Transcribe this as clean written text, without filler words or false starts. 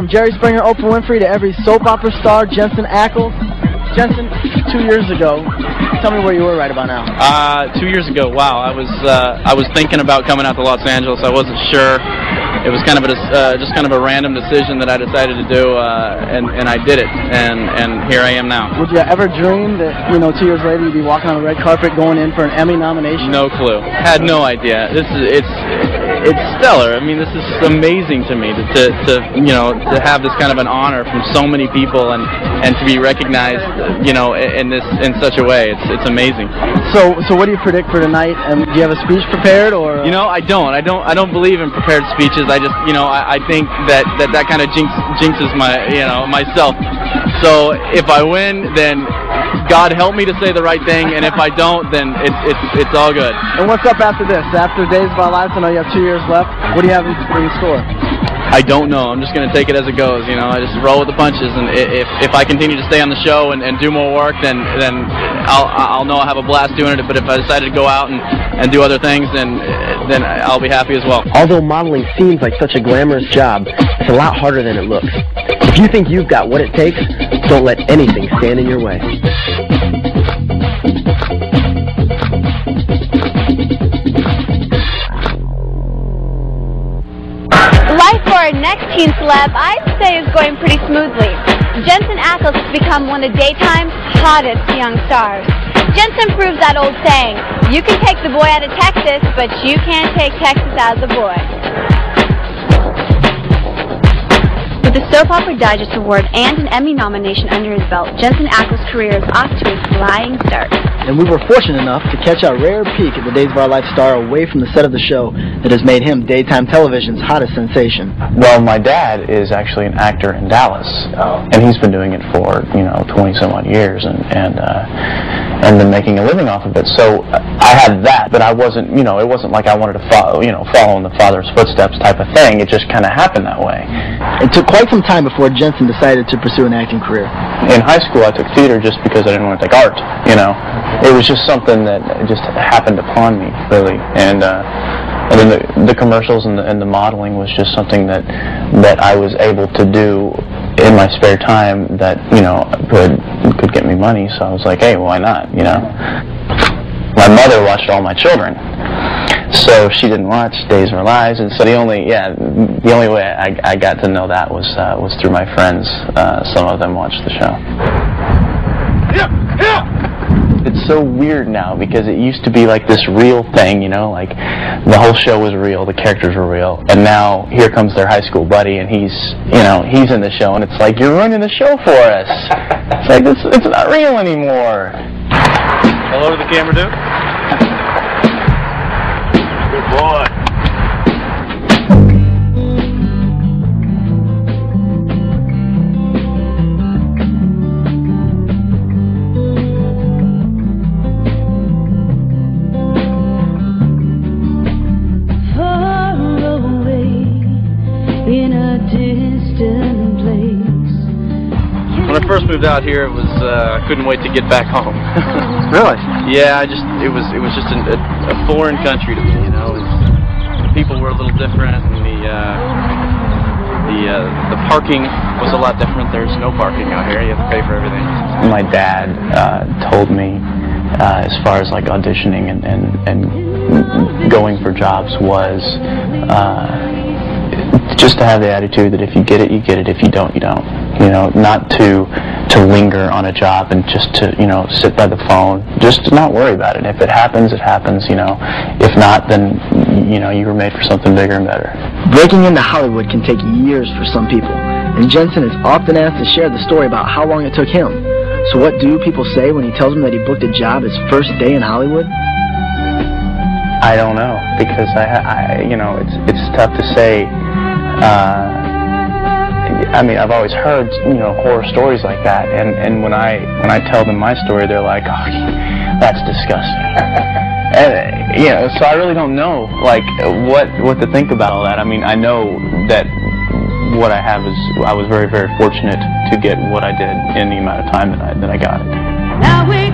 from Jerry Springer, Oprah Winfrey, to every soap opera star, Jensen Ackles. Jensen, 2 years ago, tell me where you were right about now. 2 years ago, wow, I was thinking about coming out to Los Angeles. I wasn't sure. It was kind of just kind of a random decision that I decided to do, and I did it, and here I am now. Would you ever dream that, 2 years later you'd be walking on the red carpet going in for an Emmy nomination? No clue. Had no idea. It's stellar. I mean, this is amazing to me to have this kind of an honor from so many people and to be recognized, in such a way. It's amazing. So what do you predict for tonight? Do you have a speech prepared, or? I don't believe in prepared speeches. I think that kind of jinxes myself. So if I win, then God help me to say the right thing, and if I don't, then it's all good. And what's up after this? After Days of Our Lives, I know you have 2 years left. What do you have in store? I don't know. I'm just going to take it as it goes. I just roll with the punches, and if I continue to stay on the show and do more work, then I'll know I'll have a blast doing it. But if I decided to go out and do other things, then I'll be happy as well. Although modeling seems like such a glamorous job, it's a lot harder than it looks. If you think you've got what it takes, don't let anything stand in your way. Life for our next teen celeb, I'd say, is going pretty smoothly. Jensen Ackles has become one of daytime's hottest young stars. Jensen proves that old saying, you can take the boy out of Texas, but you can't take Texas out of the boy. With the Soap Opera Digest Award and an Emmy nomination under his belt, Jensen Ackles' career is off to a flying start. And we were fortunate enough to catch our rare peek at the Days of Our Life star away from the set of the show that has made him daytime television's hottest sensation. Well, my dad is actually an actor in Dallas, and he's been doing it for 20-some odd years, and been making a living off of it. So I had that, but I wasn't, it wasn't like I wanted to follow in the father's footsteps type of thing. It just kind of happened that way. It took quite some time before Jensen decided to pursue an acting career. In high school, I took theater just because I didn't want to take art. It was just something that just happened upon me, really, and then the commercials and the modeling was just something that I was able to do in my spare time that could get me money. So I was like, hey, why not? My mother watched all my children, so she didn't watch Days of Our Lives, and so the only way I got to know that was through my friends. Some of them watched the show. It's so weird now because it used to be like this real thing, like the whole show was real, the characters were real, and now here comes their high school buddy, and he's in the show, and it's like, you're running the show for us. It's like it's not real anymore. Hello to the camera, dude. Good boy. When I first moved out here, it was I couldn't wait to get back home. Really? Yeah, it was just a foreign country to me. The people were a little different, and the parking was a lot different. There's no parking out here. You have to pay for everything. My dad told me, as far as like auditioning and going for jobs, was just to have the attitude that if you get it, you get it. If you don't, you don't. Not to linger on a job and just to sit by the phone. Just to not worry about it. If it happens, it happens. If not, then you were made for something bigger and better. Breaking into Hollywood can take years for some people, and Jensen is often asked to share the story about how long it took him. So what do people say when he tells them that he booked a job his first day in Hollywood? I don't know, because it's tough to say. I mean, I've always heard horror stories like that, and when I tell them my story, they're like, oh, that's disgusting. And so I really don't know like what to think about all that. I mean, I know that what I have is I was very, very fortunate to get what I did in the amount of time that I got it. Now we